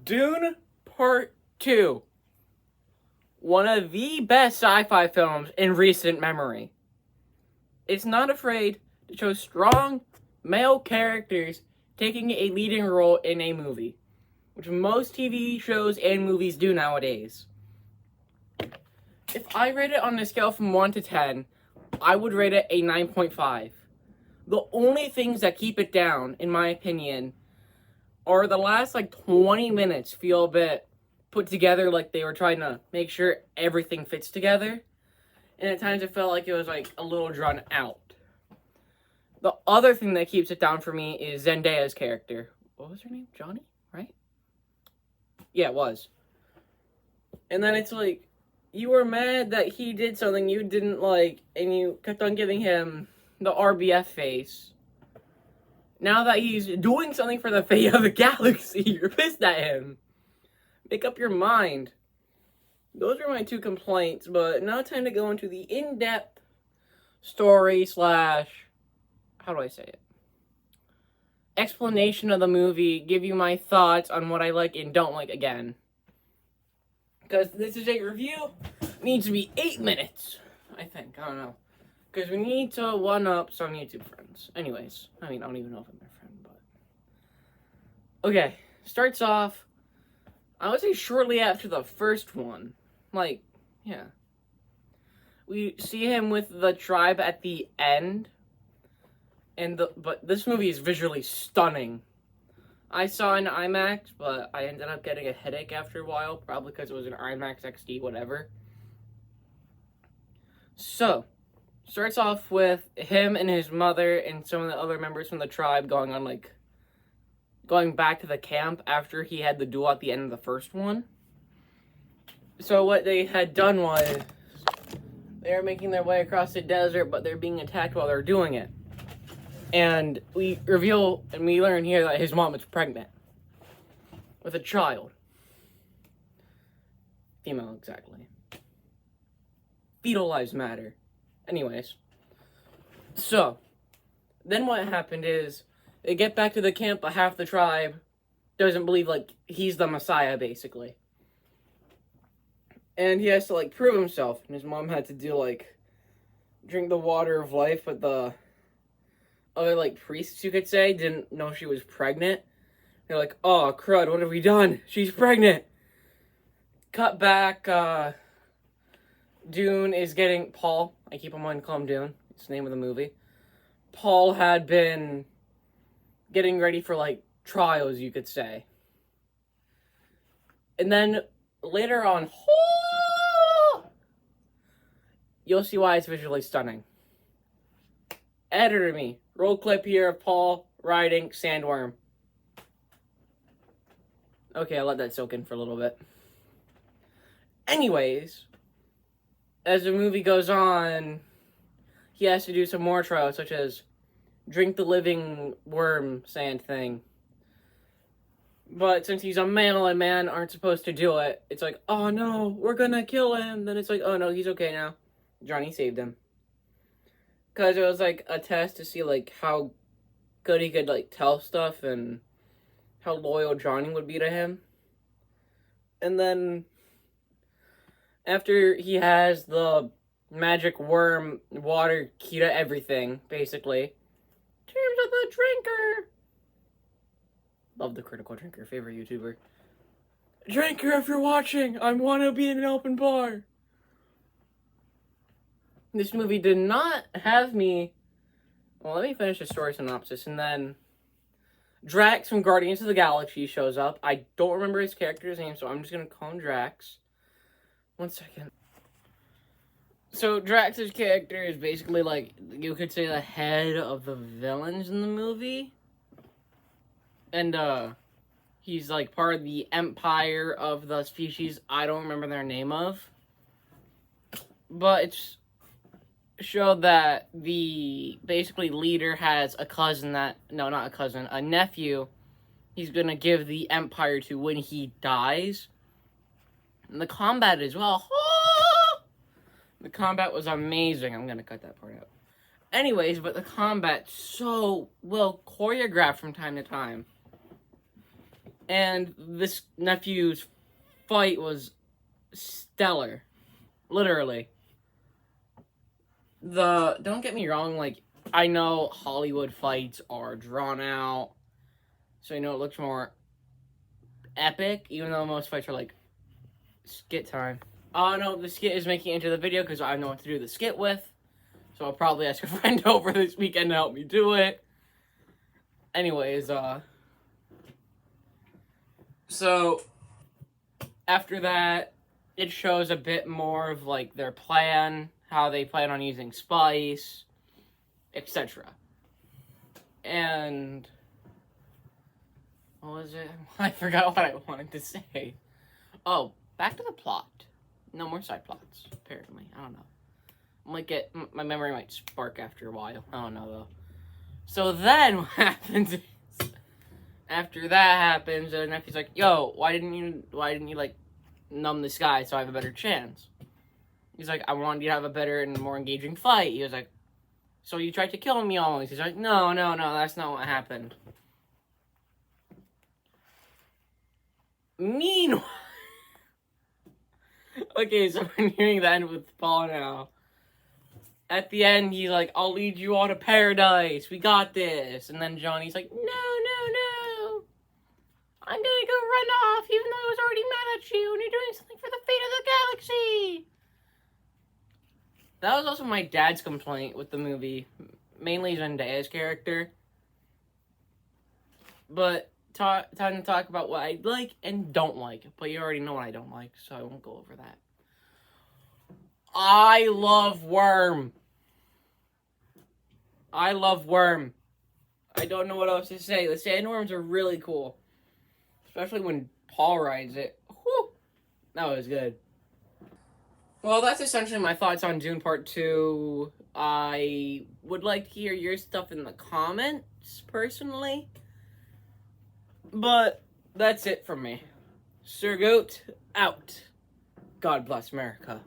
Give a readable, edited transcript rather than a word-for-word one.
Dune Part 2. One of the best sci-fi films in recent memory. It's not afraid to show strong male characters taking a leading role in a movie, which most TV shows and movies do nowadays. If I rate it on a scale from 1 to 10, I would rate it a 9.5. The only things that keep it down, in my opinion, are the last 20 minutes feel a bit put together, like they were trying to make sure everything fits together. And at times it felt like it was a little drawn out. The other thing that keeps it down for me is Zendaya's character. What was her name? Johnny, right? Yeah, it was. And then it's like, you were mad that he did something you didn't like, and you kept on giving him the RBF face. Now that he's doing something for the fate of the galaxy, you're pissed at him. Make up your mind. Those are my two complaints, but now time to go into the in-depth story / how do I say it? Explanation of the movie, give you my thoughts on what I like and don't like again. Because this is a review, it needs to be 8 minutes, I think, I don't know. Because we need to one-up some YouTube friends. Anyways, I don't even know if I'm their friend, but... Okay, starts off, I would say shortly after the first one. Yeah. We see him with the tribe at the end. But this movie is visually stunning. I saw it in IMAX, but I ended up getting a headache after a while, probably because it was an IMAX XD, whatever. So, starts off with him and his mother and some of the other members from the tribe going back to the camp after he had the duel at the end of the first one. So what they had done was, they were making their way across the desert, but they're being attacked while they're doing it. And we reveal and we learn here that his mom is pregnant with a child. Female, exactly. Fetal lives matter. Anyways. So, then what happened is, they get back to the camp, but half the tribe doesn't believe, he's the Messiah, basically. And he has to, prove himself. And his mom had to do, drink the water of life, but the other, priests, you could say, didn't know she was pregnant. They're like, oh, crud, what have we done? She's pregnant! Cut back, Dune is getting... Paul, I keep on wanting to call him Dune. It's the name of the movie. Paul had been getting ready for, trials, you could say. And then, later on, you'll see why it's visually stunning. Editor me. Roll clip here of Paul riding Sandworm. Okay, I'll let that soak in for a little bit. Anyways, as the movie goes on, he has to do some more trials, such as drink the living worm sand thing. But since he's a male and man aren't supposed to do it, it's like, oh no, we're gonna kill him. Then it's like, oh no, he's okay now. Johnny saved him. Because it was, a test to see, how good he could, tell stuff and how loyal Johnny would be to him. And then, after he has the magic worm water key to everything, basically, turns of the drinker. Love the Critical Drinker, favorite YouTuber. Drinker, if you're watching, I want to be in an open bar. This movie did not have me... Well, let me finish the story synopsis, and then... Drax from Guardians of the Galaxy shows up. I don't remember his character's name, so I'm just going to call him Drax. 1 second. So, Drax's character is basically, you could say the head of the villains in the movie. And, he's, part of the empire of the species I don't remember their name of. But it's... showed that the basically leader has a cousin a nephew he's gonna give the empire to when he dies. And the combat as well. The combat was amazing. I'm gonna cut that part out. Anyways, but the combat so well choreographed from time to time. And this nephew's fight was stellar. Literally. Don't get me wrong, like, I know Hollywood fights are drawn out, so I know it looks more epic, even though most fights are like skit time. Oh no, the skit is making it into the video because I know what to do the skit with. So I'll probably ask a friend over this weekend to help me do it. Anyways, so after that, it shows a bit more of like their plan, how they plan on using spice, etc. And what was it? I forgot what I wanted to say. Oh, back to the plot. No more side plots, apparently. I don't know. My memory might spark after a while. I don't know, though. So then what happens is, after that happens, the nephew's like, yo, why didn't you, like, numb this guy so I have a better chance? He's like, I wanted you to have a better and more engaging fight. He was like, so you tried to kill me almost. He's like, no, that's not what happened. Meanwhile, okay, so we're nearing the end with Paul now. At the end, he's like, I'll lead you all to paradise. We got this. And then Johnny's like, no. I'm gonna go run off, even though I was already mad at you, and you're doing something for the fate of the galaxy. That was also my dad's complaint with the movie. Mainly Zendaya's character. But time to talk about what I like and don't like. But you already know what I don't like, so I won't go over that. I love Worm. I don't know what else to say. The sandworms are really cool. Especially when Paul rides it. Whew, that was good. Well, that's essentially my thoughts on Dune Part 2. I would like to hear your stuff in the comments, personally. But that's it from me. Sir Goat, out. God bless America.